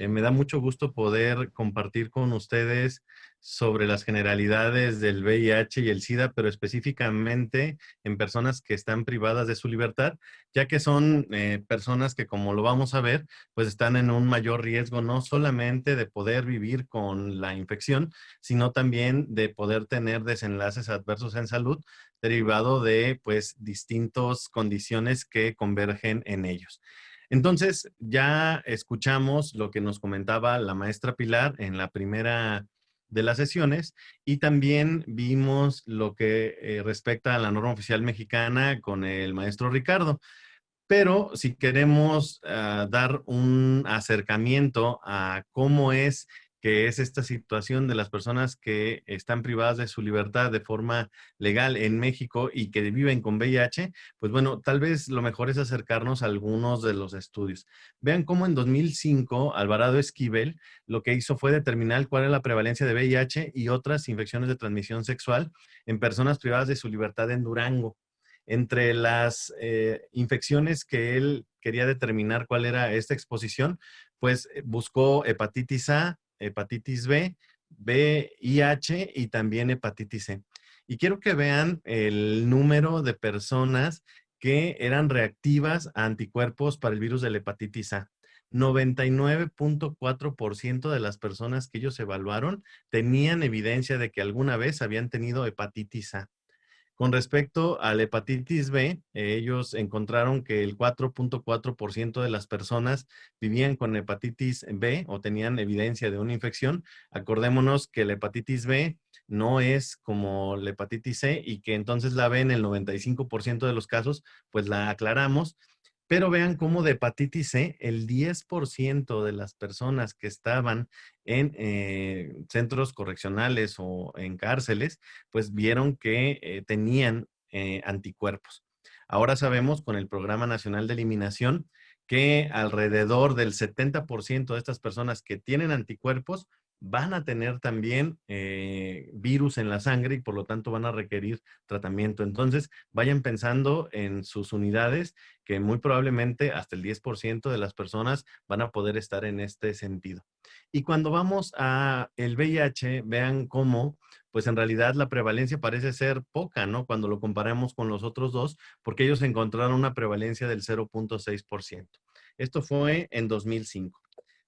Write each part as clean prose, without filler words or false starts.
Me da mucho gusto poder compartir con ustedes sobre las generalidades del VIH y el SIDA, pero específicamente en personas que están privadas de su libertad, ya que son personas que, como lo vamos a ver, pues están en un mayor riesgo no solamente de poder vivir con la infección, sino también de poder tener desenlaces adversos en salud derivado de pues distintas condiciones que convergen en ellos. Entonces, ya escuchamos lo que nos comentaba la maestra Pilar en la primera de las sesiones y también vimos lo que respecta a la norma oficial mexicana con el maestro Ricardo. Pero si queremos dar un acercamiento a cómo es que es esta situación de las personas que están privadas de su libertad de forma legal en México y que viven con VIH, pues bueno, tal vez lo mejor es acercarnos a algunos de los estudios. Vean cómo en 2005 Alvarado Esquivel lo que hizo fue determinar cuál es la prevalencia de VIH y otras infecciones de transmisión sexual en personas privadas de su libertad en Durango. Entre las infecciones que él quería determinar cuál era esta exposición, pues buscó hepatitis A, hepatitis B, VIH y también hepatitis C. Y quiero que vean el número de personas que eran reactivas a anticuerpos para el virus de la hepatitis A. 99.4% de las personas que ellos evaluaron tenían evidencia de que alguna vez habían tenido hepatitis A. Con respecto a la hepatitis B, ellos encontraron que el 4.4% de las personas vivían con hepatitis B o tenían evidencia de una infección. Acordémonos que la hepatitis B no es como la hepatitis C y que entonces la B en el 95% de los casos, pues la aclaramos. Pero vean cómo de hepatitis C, el 10% de las personas que estaban en centros correccionales o en cárceles, pues vieron que tenían anticuerpos. Ahora sabemos con el Programa Nacional de Eliminación que alrededor del 70% de estas personas que tienen anticuerpos van a tener también virus en la sangre y por lo tanto van a requerir tratamiento. Entonces, vayan pensando en sus unidades que muy probablemente hasta el 10% de las personas van a poder estar en este sentido. Y cuando vamos a el VIH, vean cómo, pues en realidad la prevalencia parece ser poca, ¿no? Cuando lo comparamos con los otros dos, porque ellos encontraron una prevalencia del 0.6%. Esto fue en 2005.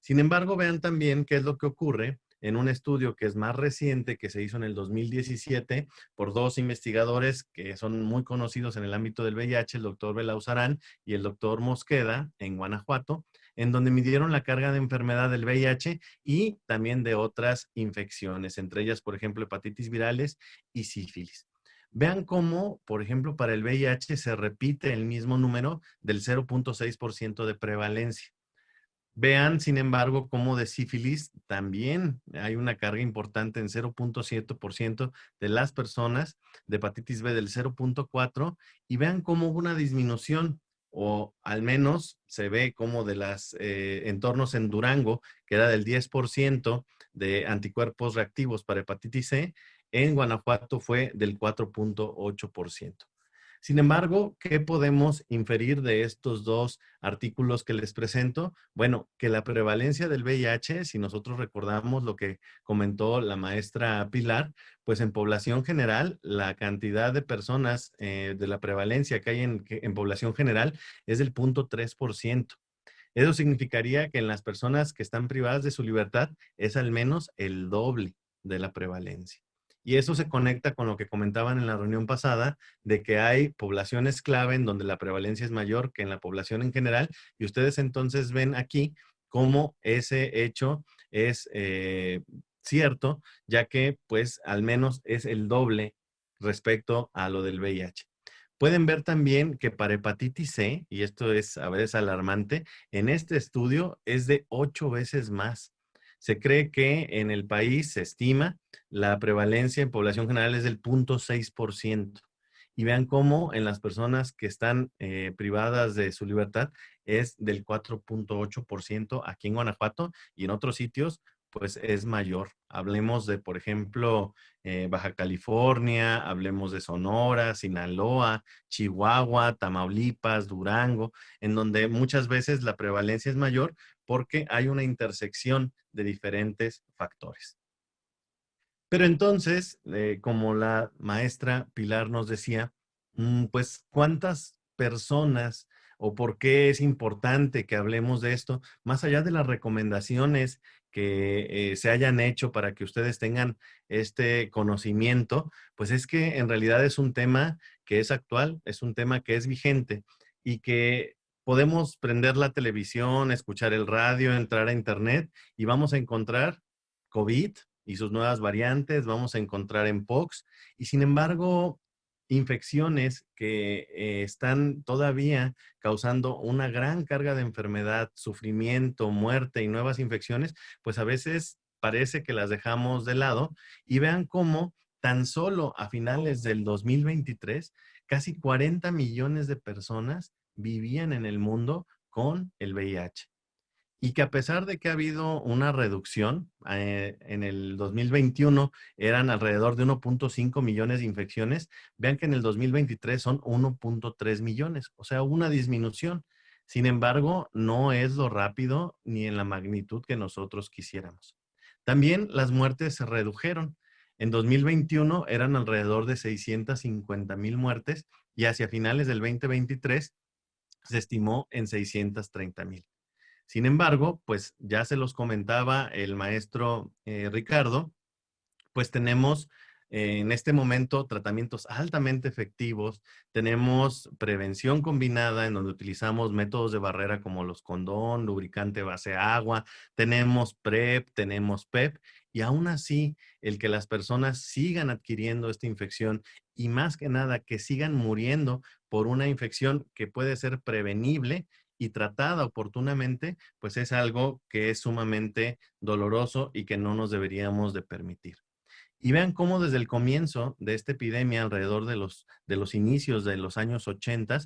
Sin embargo, vean también qué es lo que ocurre en un estudio que es más reciente, que se hizo en el 2017 por dos investigadores que son muy conocidos en el ámbito del VIH, el doctor Belauzarán y el doctor Mosqueda, en Guanajuato, en donde midieron la carga de enfermedad del VIH y también de otras infecciones, entre ellas, por ejemplo, hepatitis virales y sífilis. Vean cómo, por ejemplo, para el VIH se repite el mismo número del 0.6% de prevalencia. Vean, sin embargo, cómo de sífilis también hay una carga importante en 0.7% de las personas, de hepatitis B del 0.4%, y vean cómo hubo una disminución, o al menos se ve como de los entornos en Durango, que era del 10% de anticuerpos reactivos para hepatitis C, en Guanajuato fue del 4.8%. Sin embargo, ¿qué podemos inferir de estos dos artículos que les presento? Bueno, que la prevalencia del VIH, si nosotros recordamos lo que comentó la maestra Pilar, pues en población general, la cantidad de personas de la prevalencia que hay en población general es del 0.3%. Eso significaría que en las personas que están privadas de su libertad es al menos el doble de la prevalencia. Y eso se conecta con lo que comentaban en la reunión pasada, de que hay poblaciones clave en donde la prevalencia es mayor que en la población en general. Y ustedes entonces ven aquí cómo ese hecho es cierto, ya que pues al menos es el doble respecto a lo del VIH. Pueden ver también que para hepatitis C, y esto es a veces alarmante, en este estudio es de 8 veces más. Se cree que en el país se estima la prevalencia en población general es del 0.6%. Y vean cómo en las personas que están privadas de su libertad es del 4.8% aquí en Guanajuato y en otros sitios pues es mayor. Hablemos de, por ejemplo, Baja California, hablemos de Sonora, Sinaloa, Chihuahua, Tamaulipas, Durango, en donde muchas veces la prevalencia es mayor porque hay una intersección de diferentes factores. Pero entonces, como la maestra Pilar nos decía, pues, ¿cuántas personas o por qué es importante que hablemos de esto? Más allá de las recomendaciones que se hayan hecho para que ustedes tengan este conocimiento, pues es que en realidad es un tema que es actual, es un tema que es vigente y que podemos prender la televisión, escuchar el radio, entrar a internet y vamos a encontrar COVID y sus nuevas variantes, vamos a encontrar en Pox, y sin embargo, infecciones que están todavía causando una gran carga de enfermedad, sufrimiento, muerte y nuevas infecciones, pues a veces parece que las dejamos de lado y vean cómo tan solo a finales del 2023, casi 40 millones de personas vivían en el mundo con el VIH. Y que a pesar de que ha habido una reducción, en el 2021 eran alrededor de 1.5 millones de infecciones, vean que en el 2023 son 1.3 millones, o sea, una disminución. Sin embargo, no es lo rápido ni en la magnitud que nosotros quisiéramos. También las muertes se redujeron. En 2021 eran alrededor de 650,000 muertes y hacia finales del 2023 se estimó en 630,000. Sin embargo, pues ya se los comentaba el maestro Ricardo, pues tenemos en este momento tratamientos altamente efectivos, tenemos prevención combinada en donde utilizamos métodos de barrera como los condón, lubricante base agua, tenemos PrEP, tenemos PEP, y aún así el que las personas sigan adquiriendo esta infección y más que nada que sigan muriendo por una infección que puede ser prevenible y tratada oportunamente, pues es algo que es sumamente doloroso y que no nos deberíamos de permitir. Y vean cómo desde el comienzo de esta epidemia, alrededor de los inicios de los años 80,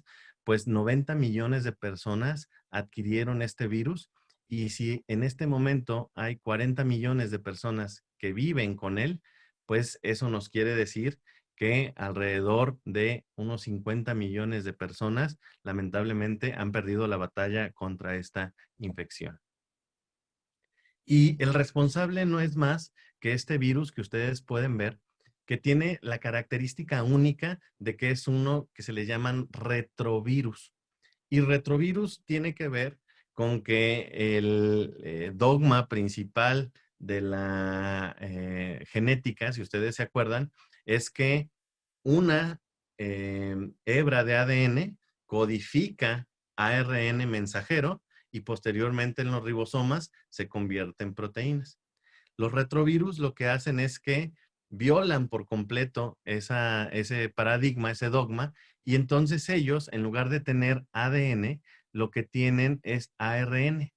pues 90 millones de personas adquirieron este virus. Y si en este momento hay 40 millones de personas que viven con él, pues eso nos quiere decir que alrededor de unos 50 millones de personas lamentablemente han perdido la batalla contra esta infección. Y el responsable no es más que este virus que ustedes pueden ver, que tiene la característica única de que es uno que se le llaman retrovirus. Y retrovirus tiene que ver con que el dogma principal de la genética, si ustedes se acuerdan, es que una hebra de ADN codifica ARN mensajero y posteriormente en los ribosomas se convierte en proteínas. Los retrovirus lo que hacen es que violan por completo ese paradigma, ese dogma, y entonces ellos, en lugar de tener ADN, lo que tienen es ARN.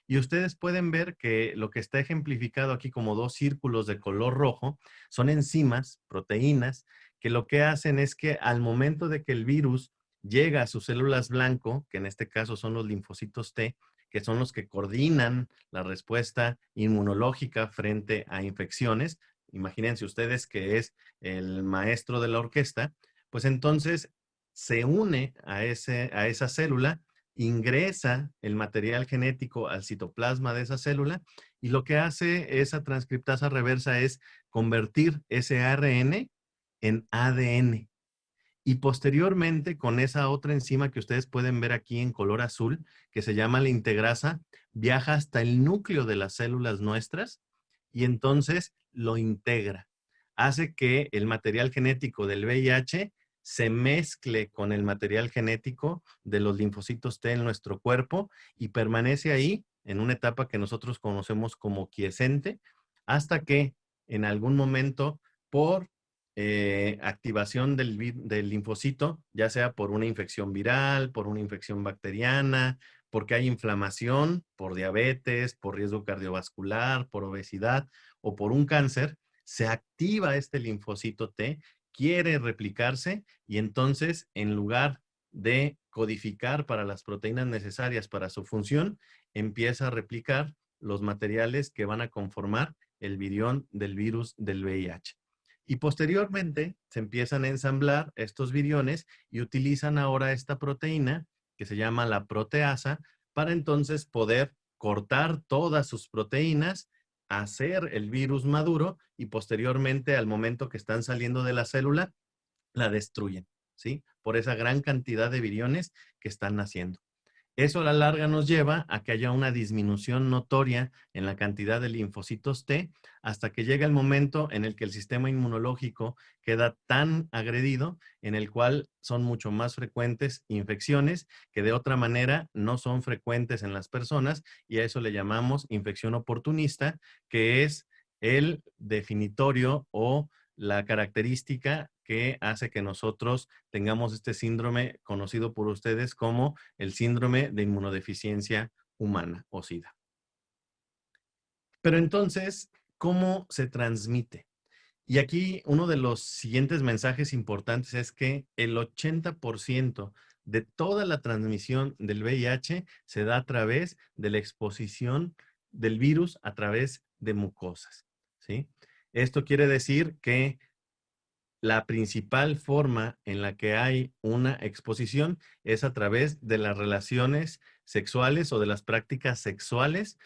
Y ustedes pueden ver que lo que está ejemplificado aquí como dos círculos de color rojo son enzimas, proteínas, que lo que hacen es que al momento de que el virus llega a sus células blanco, que en este caso son los linfocitos T, que son los que coordinan la respuesta inmunológica frente a infecciones. Imagínense ustedes que es el maestro de la orquesta, pues entonces se une a esa célula, ingresa el material genético al citoplasma de esa célula y lo que hace esa transcriptasa reversa es convertir ese ARN en ADN. Y posteriormente, con esa otra enzima que ustedes pueden ver aquí en color azul, que se llama la integrasa, viaja hasta el núcleo de las células nuestras y entonces lo integra. Hace que el material genético del VIH se mezcle con el material genético de los linfocitos T en nuestro cuerpo y permanece ahí en una etapa que nosotros conocemos como quiescente, hasta que en algún momento, por activación del linfocito, ya sea por una infección viral, por una infección bacteriana, porque hay inflamación, por diabetes, por riesgo cardiovascular, por obesidad o por un cáncer, se activa este linfocito T, quiere replicarse y entonces en lugar de codificar para las proteínas necesarias para su función, empieza a replicar los materiales que van a conformar el virión del virus del VIH. Y posteriormente se empiezan a ensamblar estos viriones y utilizan ahora esta proteína que se llama la proteasa para entonces poder cortar todas sus proteínas, hacer el virus maduro y posteriormente, al momento que están saliendo de la célula, la destruyen, ¿sí? Por esa gran cantidad de viriones que están naciendo. Eso a la larga nos lleva a que haya una disminución notoria en la cantidad de linfocitos T hasta que llega el momento en el que el sistema inmunológico queda tan agredido en el cual son mucho más frecuentes infecciones que de otra manera no son frecuentes en las personas, y a eso le llamamos infección oportunista, que es el definitorio o la característica que hace que nosotros tengamos este síndrome conocido por ustedes como el síndrome de inmunodeficiencia humana o SIDA. Pero entonces, ¿cómo se transmite? Y aquí uno de los siguientes mensajes importantes es que el 80% de toda la transmisión del VIH se da a través de la exposición del virus a través de mucosas, ¿sí? Esto quiere decir que la principal forma en la que hay una exposición es a través de las relaciones sexuales o de las prácticas sexuales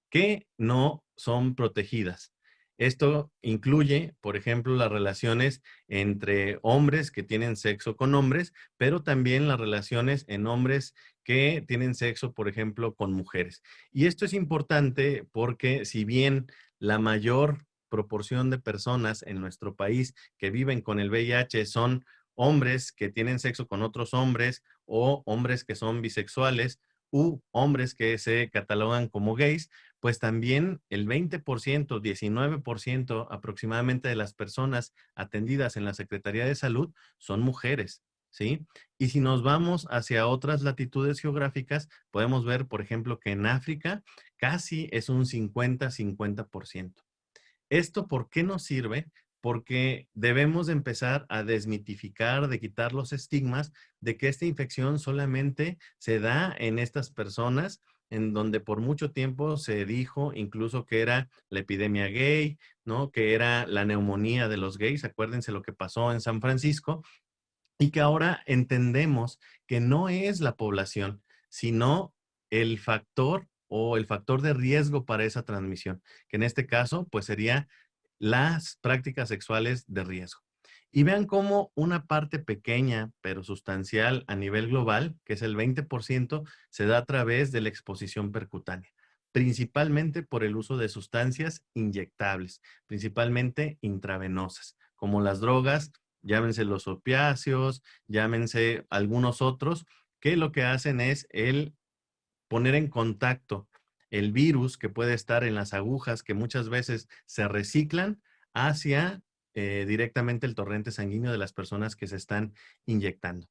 que no son protegidas. Esto incluye, por ejemplo, las relaciones entre hombres que tienen sexo con hombres, pero también las relaciones en hombres que tienen sexo, por ejemplo, con mujeres. Y esto es importante porque si bien la mayor proporción de personas en nuestro país que viven con el VIH son hombres que tienen sexo con otros hombres o hombres que son bisexuales u hombres que se catalogan como gays, pues también el 20%, 19% aproximadamente de las personas atendidas en la Secretaría de Salud son mujeres, ¿sí? Y si nos vamos hacia otras latitudes geográficas, podemos ver, por ejemplo, que en África casi es un 50-50%. ¿Esto por qué nos sirve? Porque debemos de empezar a desmitificar, de quitar los estigmas de que esta infección solamente se da en estas personas, en donde por mucho tiempo se dijo incluso que era la epidemia gay, ¿no? Que era la neumonía de los gays. Acuérdense lo que pasó en San Francisco, y que ahora entendemos que no es la población, sino el factor o el factor de riesgo para esa transmisión, que en este caso pues sería las prácticas sexuales de riesgo. Y vean cómo una parte pequeña pero sustancial a nivel global, que es el 20%, se da a través de la exposición percutánea, principalmente por el uso de sustancias inyectables, principalmente intravenosas, como las drogas, llámense los opiáceos, llámense algunos otros, que lo que hacen es el poner en contacto el virus que puede estar en las agujas que muchas veces se reciclan hacia directamente el torrente sanguíneo de las personas que se están inyectando.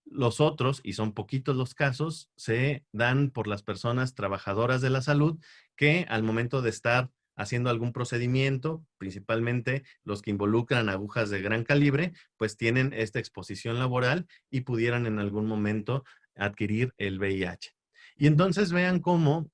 Los otros, y son poquitos los casos, se dan por las personas trabajadoras de la salud que al momento de estar haciendo algún procedimiento, principalmente los que involucran agujas de gran calibre, pues tienen esta exposición laboral y pudieran en algún momento adquirir el VIH. Y entonces vean cómo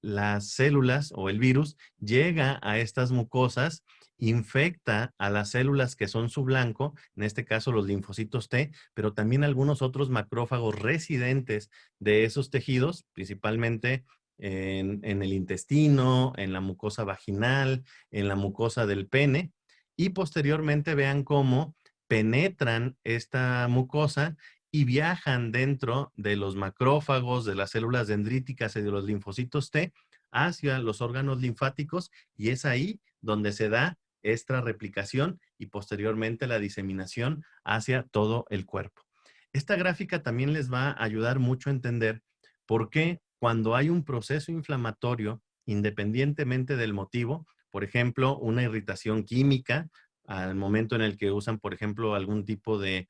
las células o el virus llega a estas mucosas, infecta a las células que son su blanco, en este caso los linfocitos T, pero también algunos otros macrófagos residentes de esos tejidos, principalmente en el intestino, en la mucosa vaginal, en la mucosa del pene, y posteriormente vean cómo penetran esta mucosa y viajan dentro de los macrófagos, de las células dendríticas y de los linfocitos T hacia los órganos linfáticos, y es ahí donde se da esta replicación y posteriormente la diseminación hacia todo el cuerpo. Esta gráfica también les va a ayudar mucho a entender por qué cuando hay un proceso inflamatorio, independientemente del motivo, por ejemplo, una irritación química, al momento en el que usan, por ejemplo, algún tipo de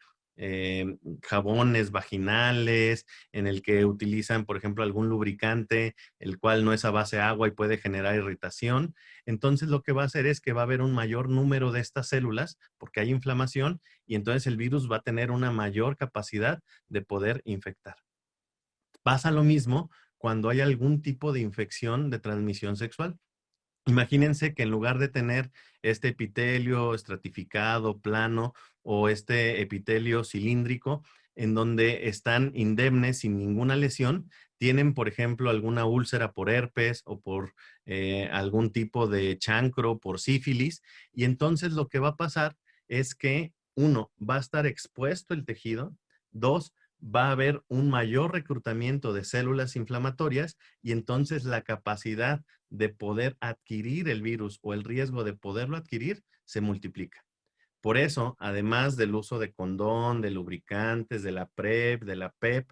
jabones vaginales, en el que utilizan, por ejemplo, algún lubricante, el cual no es a base de agua y puede generar irritación. Entonces lo que va a hacer es que va a haber un mayor número de estas células porque hay inflamación, y entonces el virus va a tener una mayor capacidad de poder infectar. Pasa lo mismo cuando hay algún tipo de infección de transmisión sexual. Imagínense que en lugar de tener este epitelio estratificado, plano, o este epitelio cilíndrico, en donde están indemnes sin ninguna lesión, tienen, por ejemplo, alguna úlcera por herpes o por algún tipo de chancro, por sífilis, y entonces lo que va a pasar es que, uno, va a estar expuesto el tejido, dos, va a haber un mayor reclutamiento de células inflamatorias y entonces la capacidad de poder adquirir el virus o el riesgo de poderlo adquirir se multiplica. Por eso, además del uso de condón, de lubricantes, de la PrEP, de la PEP,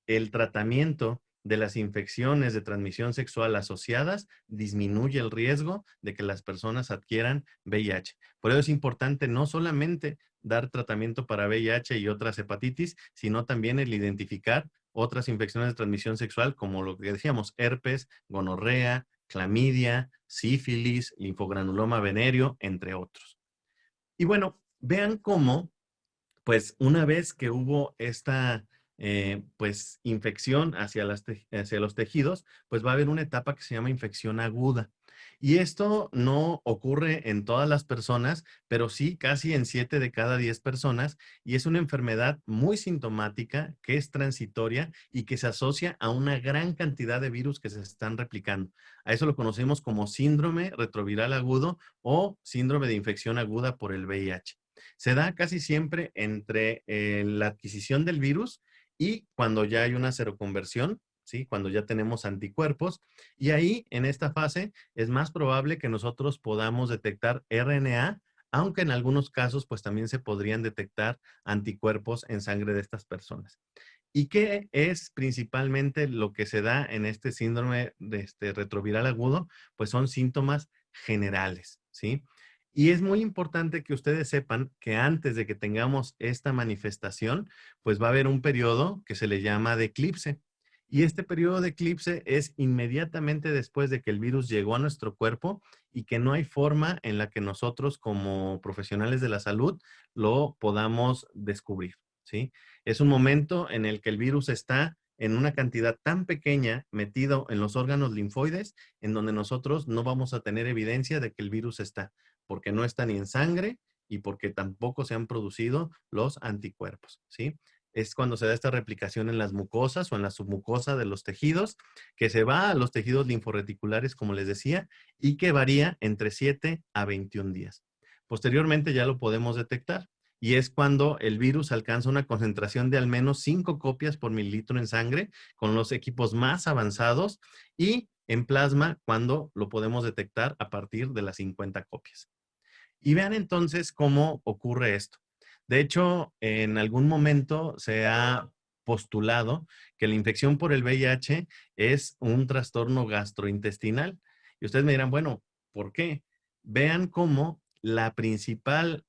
el tratamiento de las infecciones de transmisión sexual asociadas disminuye el riesgo de que las personas adquieran VIH. Por eso es importante no solamente dar tratamiento para VIH y otras hepatitis, sino también el identificar otras infecciones de transmisión sexual, como lo que decíamos, herpes, gonorrea, clamidia, sífilis, linfogranuloma venéreo, entre otros. Y bueno, vean cómo pues una vez que hubo esta pues infección hacia los tejidos, pues va a haber una etapa que se llama infección aguda. Y esto no ocurre en todas las personas, pero sí casi en 7 de cada 10 personas. Y es una enfermedad muy sintomática, que es transitoria y que se asocia a una gran cantidad de virus que se están replicando. A eso lo conocemos como síndrome retroviral agudo o síndrome de infección aguda por el VIH. Se da casi siempre entre la adquisición del virus y cuando ya hay una seroconversión, ¿sí? Cuando ya tenemos anticuerpos. Y ahí, en esta fase, es más probable que nosotros podamos detectar RNA, aunque en algunos casos, pues también se podrían detectar anticuerpos en sangre de estas personas. ¿Y qué es principalmente lo que se da en este síndrome de retroviral agudo? Pues son síntomas generales, ¿sí? Y es muy importante que ustedes sepan que antes de que tengamos esta manifestación, pues va a haber un periodo que se le llama de eclipse. Y este periodo de eclipse es inmediatamente después de que el virus llegó a nuestro cuerpo y que no hay forma en la que nosotros como profesionales de la salud lo podamos descubrir, ¿sí? Es un momento en el que el virus está en una cantidad tan pequeña metido en los órganos linfoides en donde nosotros no vamos a tener evidencia de que el virus está, porque no está ni en sangre y porque tampoco se han producido los anticuerpos, ¿sí? Es cuando se da esta replicación en las mucosas o en la submucosa de los tejidos, que se va a los tejidos linforeticulares, como les decía, y que varía entre 7 a 21 días. Posteriormente ya lo podemos detectar y es cuando el virus alcanza una concentración de al menos 5 copias por mililitro en sangre con los equipos más avanzados y en plasma cuando lo podemos detectar a partir de las 50 copias. Y vean entonces cómo ocurre esto. De hecho, en algún momento se ha postulado que la infección por el VIH es un trastorno gastrointestinal. Y ustedes me dirán, bueno, ¿por qué? Vean cómo la principal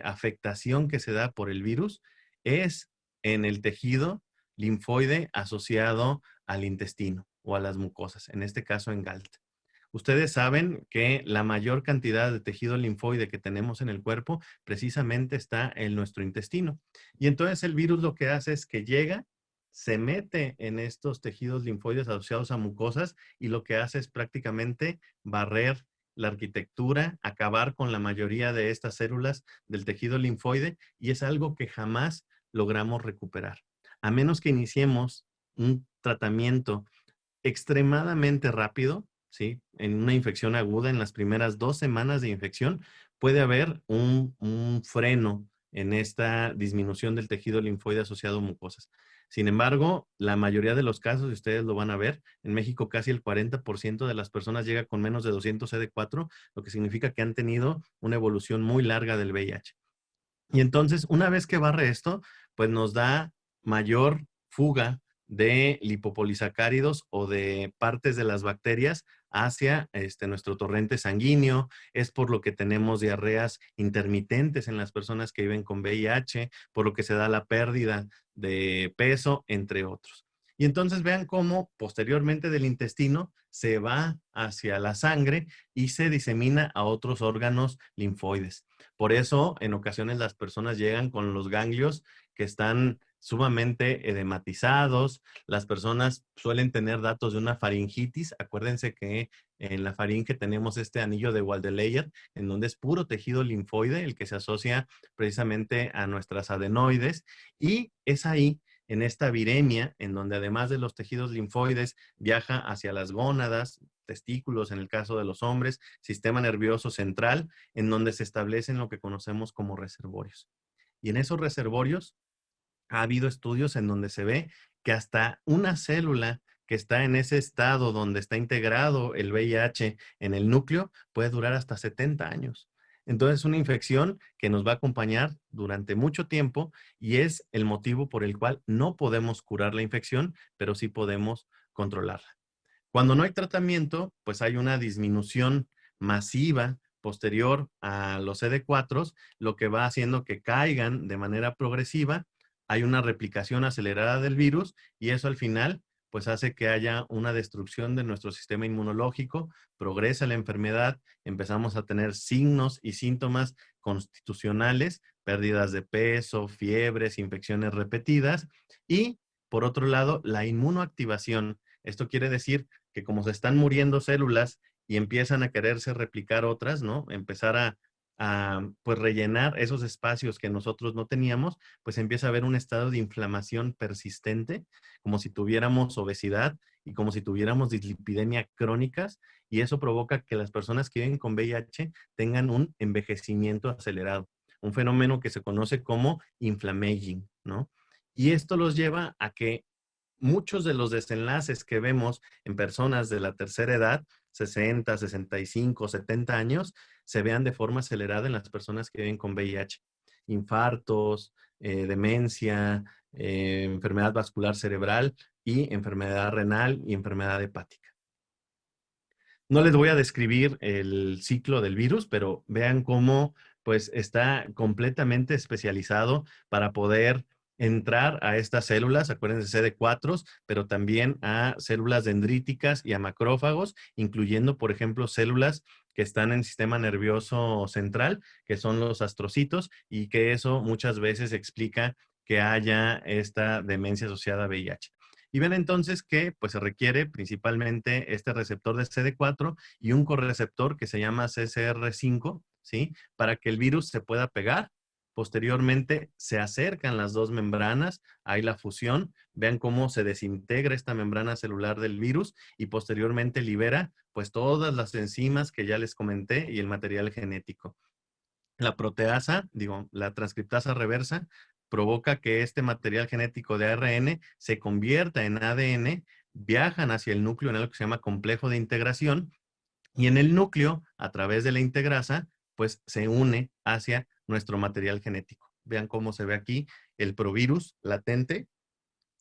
afectación que se da por el virus es en el tejido linfoide asociado al intestino o a las mucosas, en este caso en GALT. Ustedes saben que la mayor cantidad de tejido linfoide que tenemos en el cuerpo precisamente está en nuestro intestino. Y entonces el virus lo que hace es que llega, se mete en estos tejidos linfoides asociados a mucosas y lo que hace es prácticamente barrer la arquitectura, acabar con la mayoría de estas células del tejido linfoide y es algo que jamás logramos recuperar. A menos que iniciemos un tratamiento extremadamente rápido, ¿sí? En una infección aguda, en las primeras 2 semanas de infección, puede haber un freno en esta disminución del tejido linfoide asociado a mucosas. Sin embargo, la mayoría de los casos, y ustedes lo van a ver, en México casi el 40% de las personas llega con menos de 200 CD4, lo que significa que han tenido una evolución muy larga del VIH. Y entonces, una vez que barre esto, pues nos da mayor fuga de lipopolisacáridos o de partes de las bacterias hacia nuestro torrente sanguíneo. Es por lo que tenemos diarreas intermitentes en las personas que viven con VIH, por lo que se da la pérdida de peso, entre otros. Y entonces vean cómo posteriormente del intestino se va hacia la sangre y se disemina a otros órganos linfoides. Por eso, en ocasiones las personas llegan con los ganglios que están sumamente edematizados. Las personas suelen tener datos de una faringitis. Acuérdense que en la faringe tenemos este anillo de Waldleyer, en donde es puro tejido linfoide, el que se asocia precisamente a nuestras adenoides. Y es ahí en esta viremia, en donde además de los tejidos linfoides, viaja hacia las gónadas, testículos en el caso de los hombres, sistema nervioso central, en donde se establecen lo que conocemos como reservorios. Y en esos reservorios ha habido estudios en donde se ve que hasta una célula que está en ese estado donde está integrado el VIH en el núcleo puede durar hasta 70 años. Entonces, es una infección que nos va a acompañar durante mucho tiempo y es el motivo por el cual no podemos curar la infección, pero sí podemos controlarla. Cuando no hay tratamiento, pues hay una disminución masiva posterior a los CD4, lo que va haciendo que caigan de manera progresiva. Hay una replicación acelerada del virus y eso al final pues hace que haya una destrucción de nuestro sistema inmunológico, progresa la enfermedad, empezamos a tener signos y síntomas constitucionales, pérdidas de peso, fiebres, infecciones repetidas y, por otro lado, la inmunoactivación. Esto quiere decir que como se están muriendo células y empiezan a quererse replicar otras, ¿no? Empezar a pues rellenar esos espacios que nosotros no teníamos, pues empieza a haber un estado de inflamación persistente, como si tuviéramos obesidad y como si tuviéramos dislipidemia crónicas, y eso provoca que las personas que viven con VIH tengan un envejecimiento acelerado, un fenómeno que se conoce como inflammaging, ¿no? Y esto los lleva a que muchos de los desenlaces que vemos en personas de la tercera edad, 60, 65, 70 años, se vean de forma acelerada en las personas que viven con VIH. Infartos, demencia, enfermedad vascular cerebral y enfermedad renal y enfermedad hepática. No les voy a describir el ciclo del virus, pero vean cómo pues está completamente especializado para poder entrar a estas células, acuérdense CD4, pero también a células dendríticas y a macrófagos, incluyendo, por ejemplo, células que están en el sistema nervioso central, que son los astrocitos, y que eso muchas veces explica que haya esta demencia asociada a VIH. Y ven entonces que pues, se requiere principalmente este receptor de CD4 y un correceptor que se llama CCR5, ¿sí? Para que el virus se pueda pegar. Posteriormente se acercan las dos membranas, hay la fusión, vean cómo se desintegra esta membrana celular del virus y posteriormente libera pues todas las enzimas que ya les comenté y el material genético. La proteasa, la transcriptasa reversa, provoca que este material genético de ARN se convierta en ADN, viajan hacia el núcleo en algo que se llama complejo de integración, y en el núcleo, a través de la integrasa, pues se une hacia nuestro material genético. Vean cómo se ve aquí el provirus latente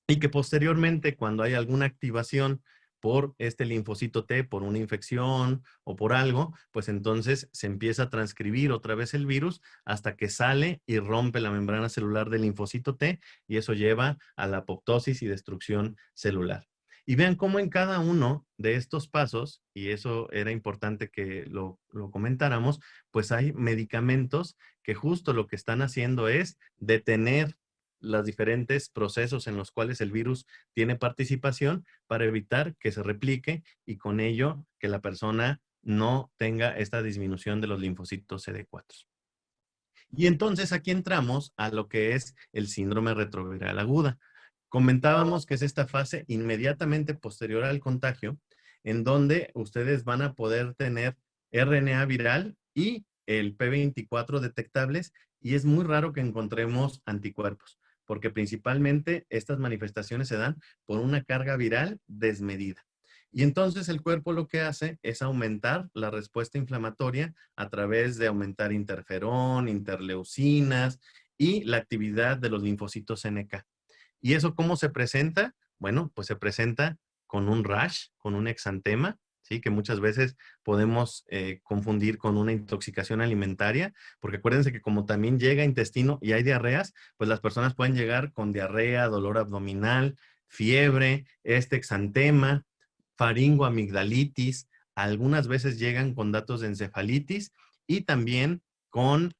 y que posteriormente, cuando hay alguna activación por este linfocito T, por una infección o por algo, pues entonces se empieza a transcribir otra vez el virus hasta que sale y rompe la membrana celular del linfocito T y eso lleva a la apoptosis y destrucción celular. Y vean cómo en cada uno de estos pasos, y eso era importante que lo comentáramos, pues hay medicamentos que justo lo que están haciendo es detener los diferentes procesos en los cuales el virus tiene participación para evitar que se replique y con ello que la persona no tenga esta disminución de los linfocitos CD4. Y entonces aquí entramos a lo que es el síndrome retroviral aguda. Comentábamos que es esta fase inmediatamente posterior al contagio, en donde ustedes van a poder tener RNA viral y el P24 detectables, y es muy raro que encontremos anticuerpos, porque principalmente estas manifestaciones se dan por una carga viral desmedida. Y entonces el cuerpo lo que hace es aumentar la respuesta inflamatoria a través de aumentar interferón, interleucinas y la actividad de los linfocitos NK. ¿Y eso cómo se presenta? Bueno, pues se presenta con un rash, con un exantema, ¿sí? Que muchas veces podemos confundir con una intoxicación alimentaria, porque acuérdense que como también llega a intestino y hay diarreas, pues las personas pueden llegar con diarrea, dolor abdominal, fiebre, este exantema, faringoamigdalitis, algunas veces llegan con datos de encefalitis y también con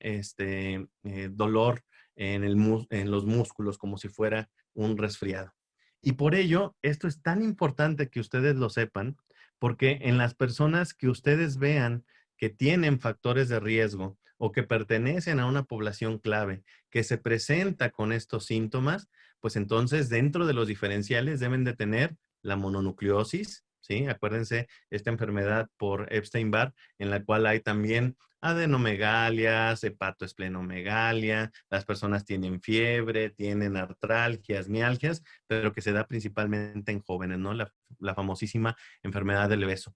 dolor en los músculos, como si fuera un resfriado. Y por ello, esto es tan importante que ustedes lo sepan, porque en las personas que ustedes vean que tienen factores de riesgo o que pertenecen a una población clave que se presenta con estos síntomas, pues entonces dentro de los diferenciales deben de tener la mononucleosis, ¿sí? Acuérdense, esta enfermedad por Epstein-Barr, en la cual hay también adenomegalias, hepatoesplenomegalia, las personas tienen fiebre, tienen artralgias, mialgias, pero que se da principalmente en jóvenes, ¿no? La famosísima enfermedad del beso.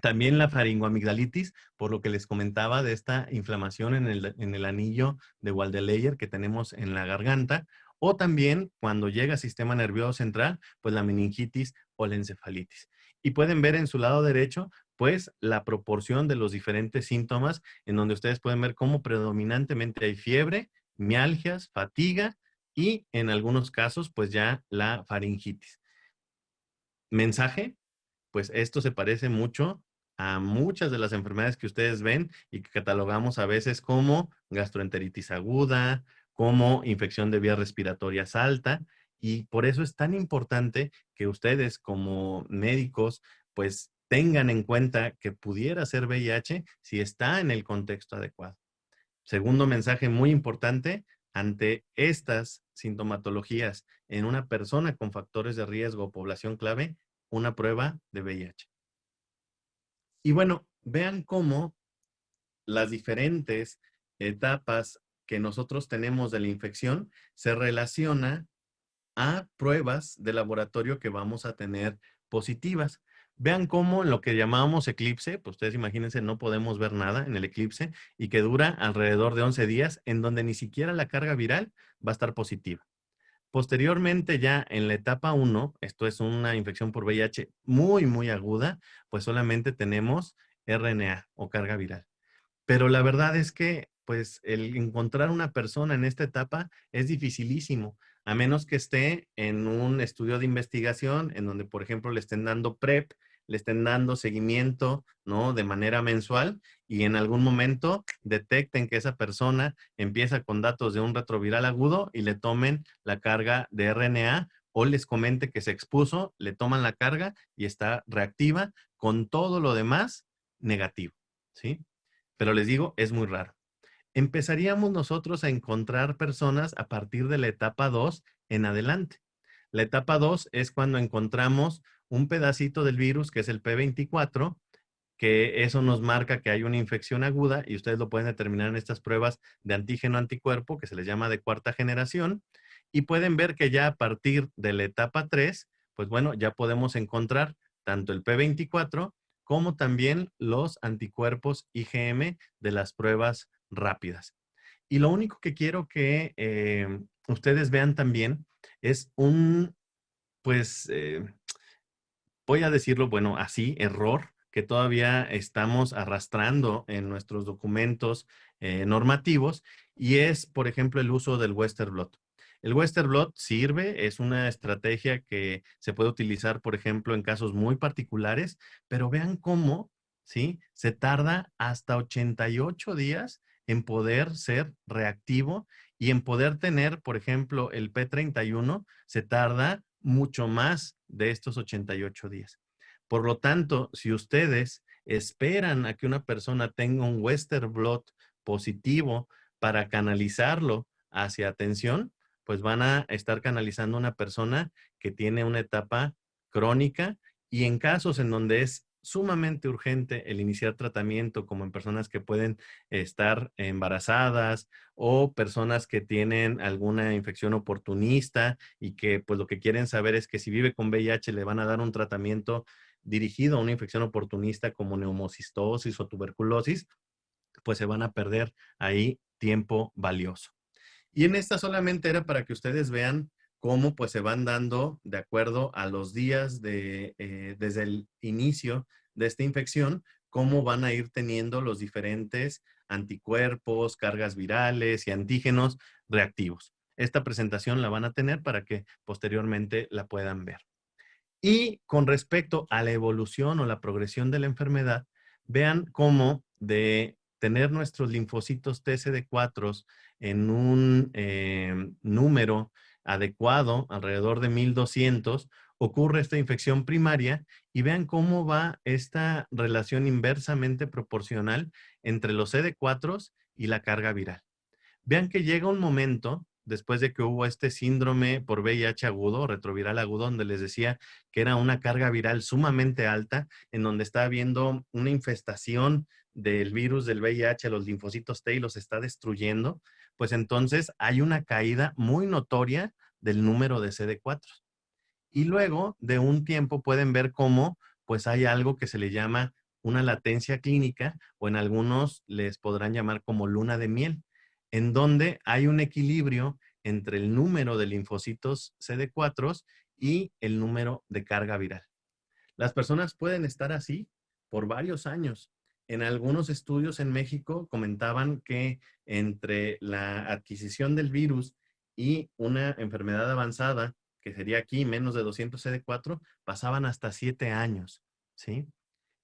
También la faringoamigdalitis, por lo que les comentaba de esta inflamación en el anillo de Waldeleier que tenemos en la garganta, o también cuando llega al sistema nervioso central, pues la meningitis o la encefalitis. Y pueden ver en su lado derecho, pues la proporción de los diferentes síntomas, en donde ustedes pueden ver cómo predominantemente hay fiebre, mialgias, fatiga y en algunos casos, pues ya la faringitis. Mensaje, pues esto se parece mucho a muchas de las enfermedades que ustedes ven y que catalogamos a veces como gastroenteritis aguda, como infección de vías respiratorias alta, y por eso es tan importante que ustedes como médicos pues tengan en cuenta que pudiera ser VIH si está en el contexto adecuado. Segundo mensaje muy importante, ante estas sintomatologías en una persona con factores de riesgo o población clave, una prueba de VIH. Y bueno, vean cómo las diferentes etapas que nosotros tenemos de la infección se relaciona a pruebas de laboratorio que vamos a tener positivas. Vean cómo en lo que llamamos eclipse, pues ustedes imagínense, no podemos ver nada en el eclipse y que dura alrededor de 11 días, en donde ni siquiera la carga viral va a estar positiva. Posteriormente, ya en la etapa 1, esto es una infección por VIH muy, muy aguda, pues solamente tenemos RNA o carga viral. Pero la verdad es que, pues, el encontrar una persona en esta etapa es dificilísimo, a menos que esté en un estudio de investigación en donde, por ejemplo, le estén dando PrEP, le estén dando seguimiento, ¿no? De manera mensual y en algún momento detecten que esa persona empieza con datos de un retroviral agudo y le tomen la carga de RNA o les comente que se expuso, le toman la carga y está reactiva con todo lo demás negativo, ¿sí? Pero les digo, es muy raro. Empezaríamos nosotros a encontrar personas a partir de la etapa 2 en adelante. La etapa 2 es cuando encontramos un pedacito del virus, que es el P24, que eso nos marca que hay una infección aguda y ustedes lo pueden determinar en estas pruebas de antígeno-anticuerpo, que se les llama de cuarta generación, y pueden ver que ya a partir de la etapa 3, pues bueno, ya podemos encontrar tanto el P24 como también los anticuerpos IgM de las pruebas rápidas. Y lo único que quiero que ustedes vean también es un, pues, voy a decirlo, bueno, así, error que todavía estamos arrastrando en nuestros documentos normativos y es, por ejemplo, el uso del Western Blot. El Western Blot sirve, es una estrategia que se puede utilizar, por ejemplo, en casos muy particulares, pero vean cómo, ¿sí? Se tarda hasta 88 días en poder ser reactivo y en poder tener, por ejemplo, el P31 se tarda mucho más de estos 88 días. Por lo tanto, si ustedes esperan a que una persona tenga un Western Blot positivo para canalizarlo hacia atención, pues van a estar canalizando a una persona que tiene una etapa crónica y en casos en donde es sumamente urgente el iniciar tratamiento, como en personas que pueden estar embarazadas o personas que tienen alguna infección oportunista y que pues lo que quieren saber es que si vive con VIH le van a dar un tratamiento dirigido a una infección oportunista como neumocistosis o tuberculosis, pues se van a perder ahí tiempo valioso. Y en esta solamente era para que ustedes vean cómo pues se van dando de acuerdo a los días desde el inicio de esta infección, cómo van a ir teniendo los diferentes anticuerpos, cargas virales y antígenos reactivos. Esta presentación la van a tener para que posteriormente la puedan ver. Y con respecto a la evolución o la progresión de la enfermedad, vean cómo de tener nuestros linfocitos TCD4 en un número adecuado, alrededor de 1200, ocurre esta infección primaria y vean cómo va esta relación inversamente proporcional entre los CD4 y la carga viral. Vean que llega un momento, después de que hubo este síndrome por VIH agudo, retroviral agudo, donde les decía que era una carga viral sumamente alta, en donde está habiendo una infestación del virus del VIH, los linfocitos T y los está destruyendo, pues entonces hay una caída muy notoria del número de CD4. Y luego de un tiempo pueden ver cómo pues hay algo que se le llama una latencia clínica o en algunos les podrán llamar como luna de miel, en donde hay un equilibrio entre el número de linfocitos CD4 y el número de carga viral. Las personas pueden estar así por varios años. En algunos estudios en México comentaban que entre la adquisición del virus y una enfermedad avanzada, que sería aquí menos de 200 CD4, pasaban hasta 7 años, ¿sí?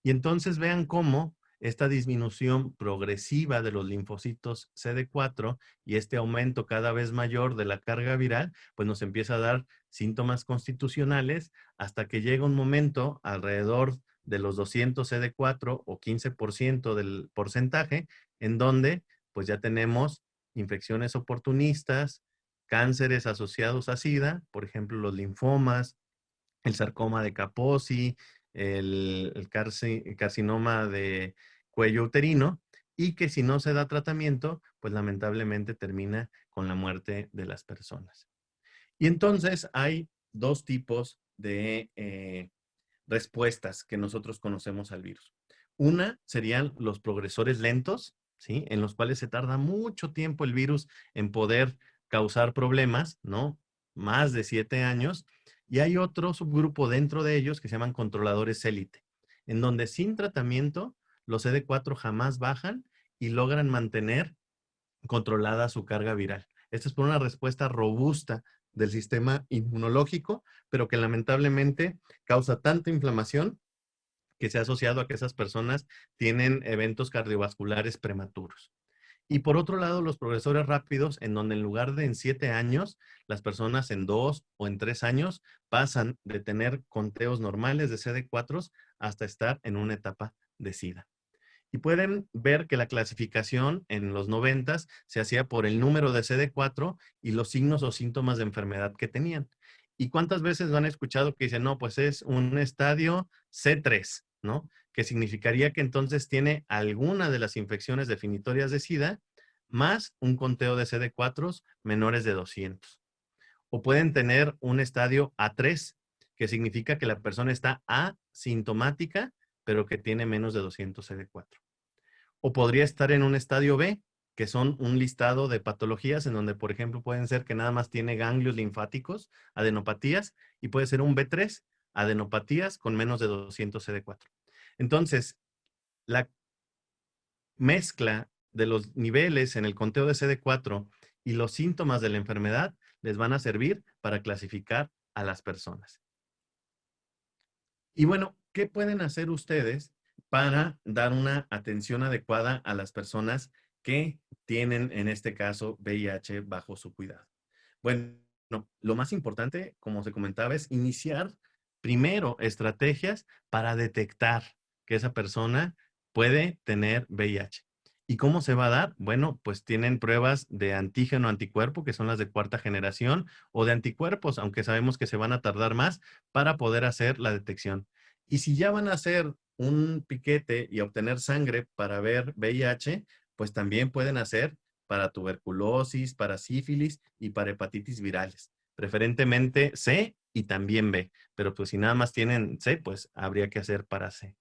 Y entonces vean cómo esta disminución progresiva de los linfocitos CD4 y este aumento cada vez mayor de la carga viral, pues nos empieza a dar síntomas constitucionales hasta que llega un momento alrededor de los 200 CD4 o 15% del porcentaje, en donde pues ya tenemos infecciones oportunistas, cánceres asociados a SIDA, por ejemplo los linfomas, el sarcoma de Kaposi, el carcinoma de cuello uterino, y que si no se da tratamiento, pues lamentablemente termina con la muerte de las personas. Y entonces hay dos tipos de respuestas que nosotros conocemos al virus. Una serían los progresores lentos, ¿sí? En los cuales se tarda mucho tiempo el virus en poder causar problemas, ¿no? Más de 7 años. Y hay otro subgrupo dentro de ellos que se llaman controladores élite, en donde sin tratamiento los CD4 jamás bajan y logran mantener controlada su carga viral. Esto es por una respuesta robusta del sistema inmunológico, pero que lamentablemente causa tanta inflamación que se ha asociado a que esas personas tienen eventos cardiovasculares prematuros. Y por otro lado, los progresores rápidos, en donde en lugar de en 7 años, las personas en 2 o en 3 años pasan de tener conteos normales de CD4 hasta estar en una etapa de SIDA. Y pueden ver que la clasificación en los 90 se hacía por el número de CD4 y los signos o síntomas de enfermedad que tenían. ¿Y cuántas veces lo han escuchado que dicen, no, pues es un estadio C3, ¿no? Que significaría que entonces tiene alguna de las infecciones definitorias de SIDA más un conteo de CD4 menores de 200. O pueden tener un estadio A3, que significa que la persona está asintomática, pero que tiene menos de 200 CD4. O podría estar en un estadio B, que son un listado de patologías en donde, por ejemplo, pueden ser que nada más tiene ganglios linfáticos, adenopatías, y puede ser un B3, adenopatías con menos de 200 CD4. Entonces, la mezcla de los niveles en el conteo de CD4 y los síntomas de la enfermedad les van a servir para clasificar a las personas. Y bueno, ¿qué pueden hacer ustedes para dar una atención adecuada a las personas que tienen, en este caso, VIH bajo su cuidado? Bueno, lo más importante, como se comentaba, es iniciar primero estrategias para detectar que esa persona puede tener VIH. ¿Y cómo se va a dar? Bueno, pues tienen pruebas de antígeno anticuerpo, que son las de cuarta generación, o de anticuerpos, aunque sabemos que se van a tardar más para poder hacer la detección. Y si ya van a hacer un piquete y obtener sangre para ver VIH, pues también pueden hacer para tuberculosis, para sífilis y para hepatitis virales. Preferentemente C y también B, pero pues si nada más tienen C, pues habría que hacer para C.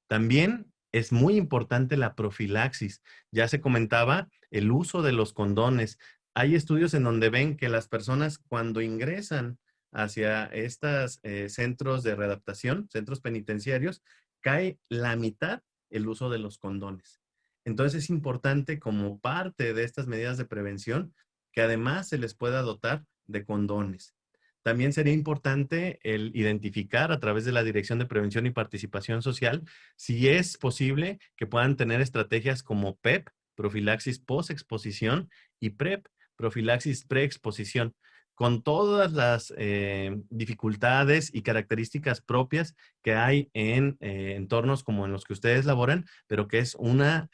También es muy importante la profilaxis. Ya se comentaba el uso de los condones. Hay estudios en donde ven que las personas cuando ingresan hacia estos centros de readaptación, centros penitenciarios, cae la mitad el uso de los condones. Entonces es importante como parte de estas medidas de prevención que además se les pueda dotar de condones. También sería importante el identificar a través de la Dirección de Prevención y Participación Social si es posible que puedan tener estrategias como PEP, profilaxis post-exposición, y PrEP, profilaxis pre-exposición. con todas las dificultades y características propias que hay en entornos como en los que ustedes laboran, pero que es una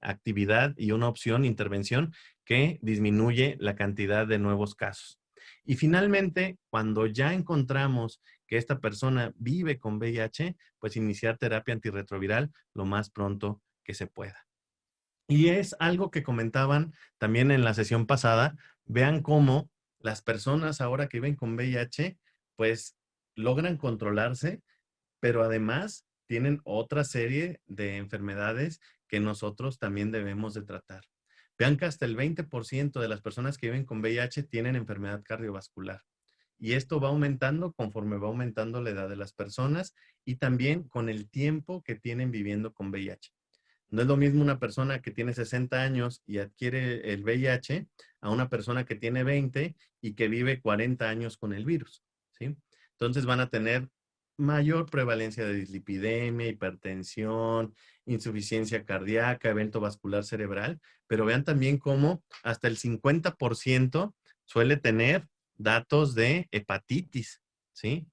actividad y una opción, intervención, que disminuye la cantidad de nuevos casos. Y finalmente, cuando ya encontramos que esta persona vive con VIH, pues iniciar terapia antirretroviral lo más pronto que se pueda. Y es algo que comentaban también en la sesión pasada. Vean cómo las personas ahora que viven con VIH, pues logran controlarse, pero además tienen otra serie de enfermedades que nosotros también debemos de tratar. Vean que hasta el 20% de las personas que viven con VIH tienen enfermedad cardiovascular. Y esto va aumentando conforme va aumentando la edad de las personas y también con el tiempo que tienen viviendo con VIH. No es lo mismo una persona que tiene 60 años y adquiere el VIH a una persona que tiene 20 y que vive 40 años con el virus, ¿sí? Entonces van a tener mayor prevalencia de dislipidemia, hipertensión, insuficiencia cardíaca, evento vascular cerebral, pero vean también cómo hasta el 50% suele tener datos de hepatitis, ¿sí?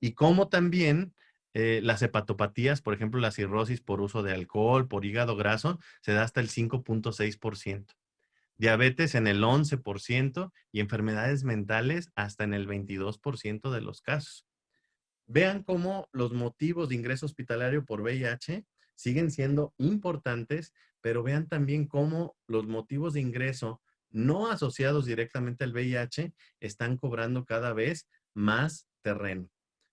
Y cómo también las hepatopatías, por ejemplo, la cirrosis por uso de alcohol, por hígado graso, se da hasta el 5.6%. Diabetes en el 11% y enfermedades mentales hasta en el 22% de los casos. Vean cómo los motivos de ingreso hospitalario por VIH siguen siendo importantes, pero vean también cómo los motivos de ingreso no asociados directamente al VIH están cobrando cada vez más terreno.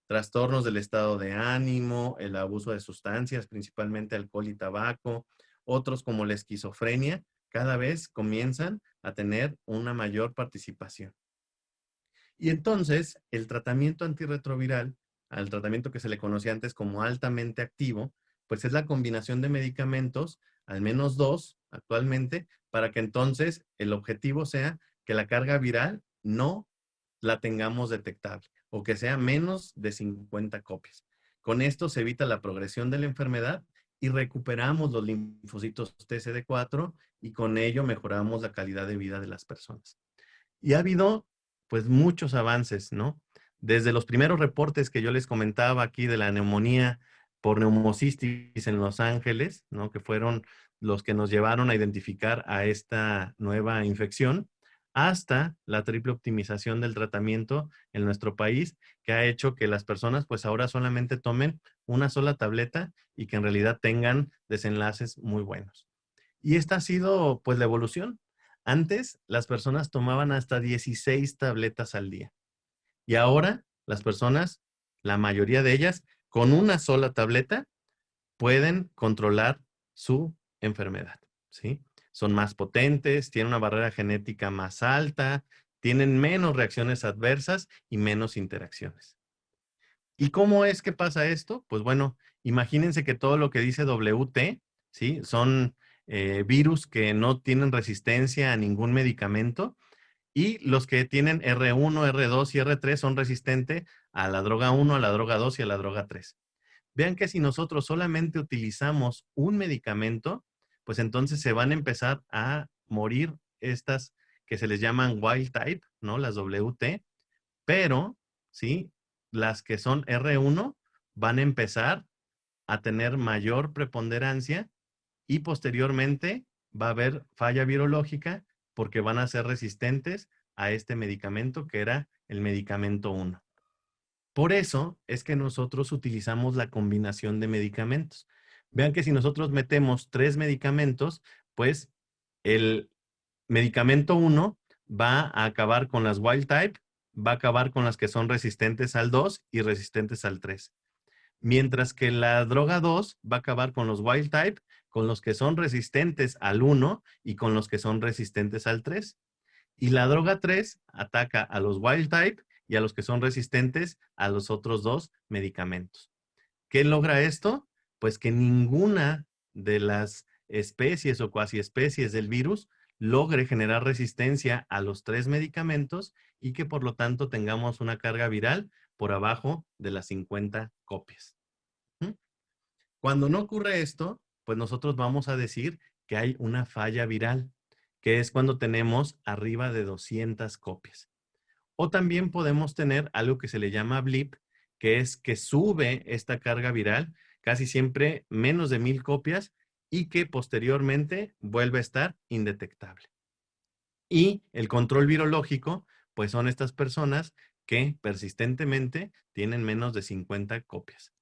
Trastornos del estado de ánimo, el abuso de sustancias, principalmente alcohol y tabaco, otros como la esquizofrenia, cada vez comienzan a tener una mayor participación. Y entonces, el tratamiento antirretroviral, al tratamiento que se le conocía antes como altamente activo, pues es la combinación de medicamentos, al menos dos actualmente, para que entonces el objetivo sea que la carga viral no la tengamos detectable o que sea menos de 50 copias. Con esto se evita la progresión de la enfermedad y recuperamos los linfocitos TCD4 y con ello mejoramos la calidad de vida de las personas. Y ha habido pues muchos avances, ¿no? Desde los primeros reportes que yo les comentaba aquí de la neumonía por neumocistis en Los Ángeles, ¿no? Que fueron los que nos llevaron a identificar a esta nueva infección, hasta la triple optimización del tratamiento en nuestro país, que ha hecho que las personas pues ahora solamente tomen una sola tableta y que en realidad tengan desenlaces muy buenos. Y esta ha sido pues la evolución. Antes las personas tomaban hasta 16 tabletas al día y ahora las personas, la mayoría de ellas, con una sola tableta pueden controlar su enfermedad, ¿sí? Son más potentes, tienen una barrera genética más alta, tienen menos reacciones adversas y menos interacciones. ¿Y cómo es que pasa esto? Pues bueno, imagínense que todo lo que dice WT, ¿sí? Son virus que no tienen resistencia a ningún medicamento y los que tienen R1, R2 y R3 son resistentes a la droga 1, a la droga 2 y a la droga 3. Vean que si nosotros solamente utilizamos un medicamento, pues entonces se van a empezar a morir estas que se les llaman wild type, ¿no? Las WT, pero, ¿sí? Las que son R1 van a empezar a tener mayor preponderancia y posteriormente va a haber falla virológica porque van a ser resistentes a este medicamento que era el medicamento 1. Por eso es que nosotros utilizamos la combinación de medicamentos. Vean que si nosotros metemos 3 medicamentos, pues el medicamento 1 va a acabar con las wild type, va a acabar con las que son resistentes al 2 y resistentes al 3. Mientras que la droga 2 va a acabar con los wild type, con los que son resistentes al 1 y con los que son resistentes al 3. Y la droga 3 ataca a los wild type y a los que son resistentes a los otros dos medicamentos. ¿Qué logra esto? Pues que ninguna de las especies o cuasi especies del virus logre generar resistencia a los 3 medicamentos y que por lo tanto tengamos una carga viral por abajo de las 50 copias. ¿Mm? Cuando no ocurre esto, pues nosotros vamos a decir que hay una falla viral, que es cuando tenemos arriba de 200 copias. O también podemos tener algo que se le llama blip, que es que sube esta carga viral, casi siempre menos de 1000 copias, y que posteriormente vuelve a estar indetectable. Y el control virológico, pues son estas personas que persistentemente tienen menos de 50 copias.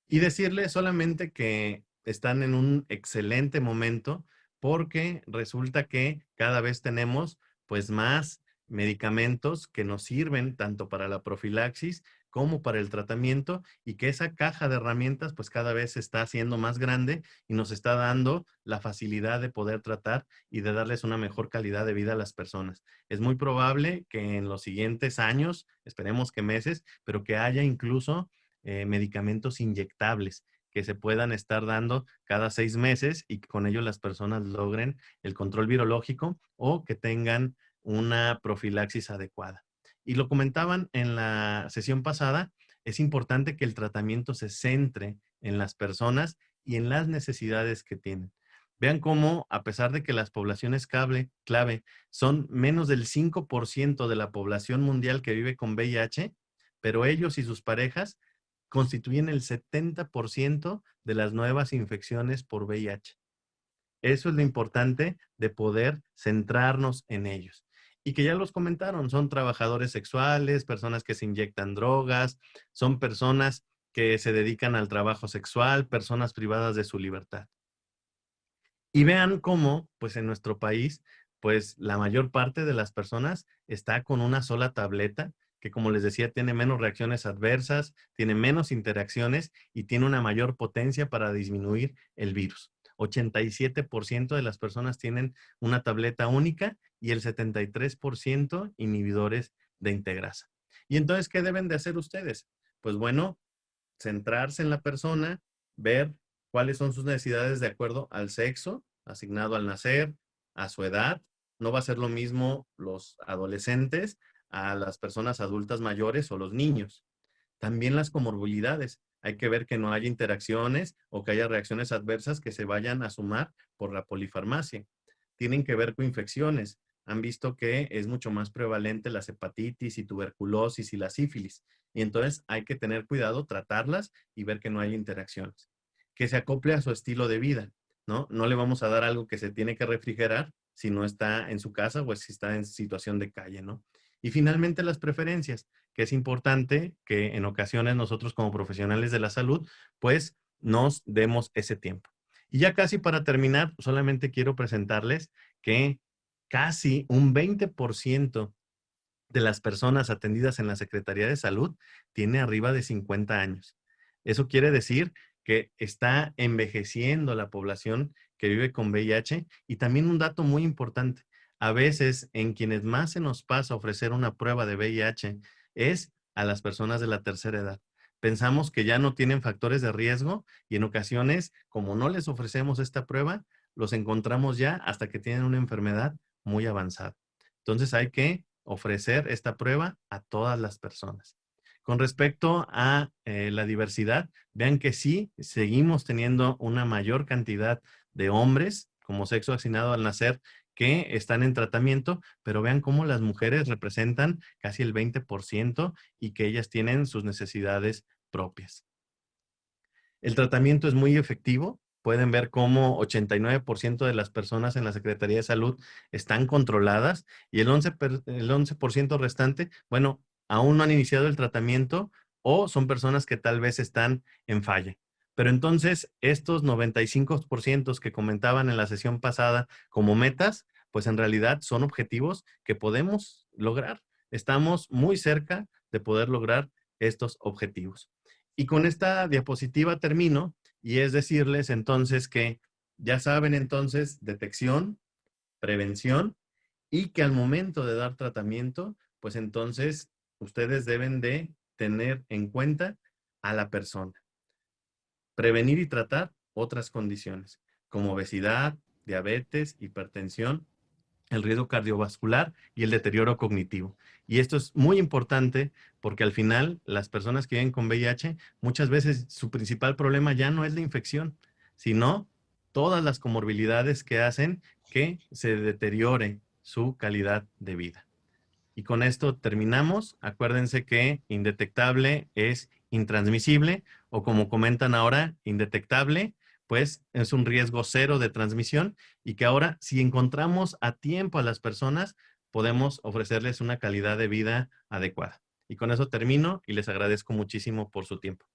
Y decirles solamente que están en un excelente momento porque resulta que cada vez tenemos pues más medicamentos que nos sirven tanto para la profilaxis como para el tratamiento, y que esa caja de herramientas pues cada vez se está haciendo más grande y nos está dando la facilidad de poder tratar y de darles una mejor calidad de vida a las personas. Es muy probable que en los siguientes años, esperemos que meses, pero que haya incluso medicamentos inyectables que se puedan estar dando cada 6 meses y que con ello las personas logren el control virológico o que tengan una profilaxis adecuada. Y lo comentaban en la sesión pasada, es importante que el tratamiento se centre en las personas y en las necesidades que tienen. Vean cómo, a pesar de que las poblaciones clave son menos del 5% de la población mundial que vive con VIH, pero ellos y sus parejas constituyen el 70% de las nuevas infecciones por VIH. Eso es lo importante de poder centrarnos en ellos. Y que ya los comentaron, son trabajadores sexuales, personas que se inyectan drogas, son personas que se dedican al trabajo sexual, personas privadas de su libertad. Y vean cómo, pues en nuestro país, pues la mayor parte de las personas está con una sola tableta, que como les decía, tiene menos reacciones adversas, tiene menos interacciones y tiene una mayor potencia para disminuir el virus. 87% de las personas tienen una tableta única y el 73% inhibidores de integrasa. Y entonces, ¿qué deben de hacer ustedes? Pues bueno, centrarse en la persona, ver cuáles son sus necesidades de acuerdo al sexo asignado al nacer, a su edad. No va a ser lo mismo los adolescentes a las personas adultas mayores o los niños. También las comorbilidades. Hay que ver que no haya interacciones o que haya reacciones adversas que se vayan a sumar por la polifarmacia. Tienen que ver con infecciones. Han visto que es mucho más prevalente las hepatitis y tuberculosis y la sífilis. Y entonces hay que tener cuidado, tratarlas y ver que no haya interacciones. Que se acople a su estilo de vida, ¿no? No le vamos a dar algo que se tiene que refrigerar si no está en su casa o si está en situación de calle, ¿no? Y finalmente las preferencias, que es importante que en ocasiones nosotros como profesionales de la salud, pues nos demos ese tiempo. Y ya casi para terminar, solamente quiero presentarles que casi un 20% de las personas atendidas en la Secretaría de Salud tiene arriba de 50 años. Eso quiere decir que está envejeciendo la población que vive con VIH. Y también un dato muy importante, a veces en quienes más se nos pasa ofrecer una prueba de VIH es a las personas de la tercera edad. Pensamos que ya no tienen factores de riesgo y en ocasiones, como no les ofrecemos esta prueba, los encontramos ya hasta que tienen una enfermedad muy avanzada. Entonces hay que ofrecer esta prueba a todas las personas. Con respecto a la diversidad, vean que sí, seguimos teniendo una mayor cantidad de hombres como sexo asignado al nacer que están en tratamiento, pero vean cómo las mujeres representan casi el 20% y que ellas tienen sus necesidades propias. El tratamiento es muy efectivo. Pueden ver cómo 89% de las personas en la Secretaría de Salud están controladas y el 11% restante, bueno, aún no han iniciado el tratamiento o son personas que tal vez están en falla. Pero entonces, estos 95% que comentaban en la sesión pasada como metas, pues en realidad son objetivos que podemos lograr. Estamos muy cerca de poder lograr estos objetivos. Y con esta diapositiva termino, y es decirles entonces que ya saben entonces detección, prevención, y que al momento de dar tratamiento, pues entonces ustedes deben de tener en cuenta a la persona. Prevenir y tratar otras condiciones como obesidad, diabetes, hipertensión, el riesgo cardiovascular y el deterioro cognitivo. Y esto es muy importante porque al final las personas que viven con VIH, muchas veces su principal problema ya no es la infección, sino todas las comorbilidades que hacen que se deteriore su calidad de vida. Y con esto terminamos. Acuérdense que indetectable es intransmisible o como comentan ahora, indetectable, pues es un riesgo cero de transmisión y que ahora si encontramos a tiempo a las personas, podemos ofrecerles una calidad de vida adecuada. Y con eso termino y les agradezco muchísimo por su tiempo.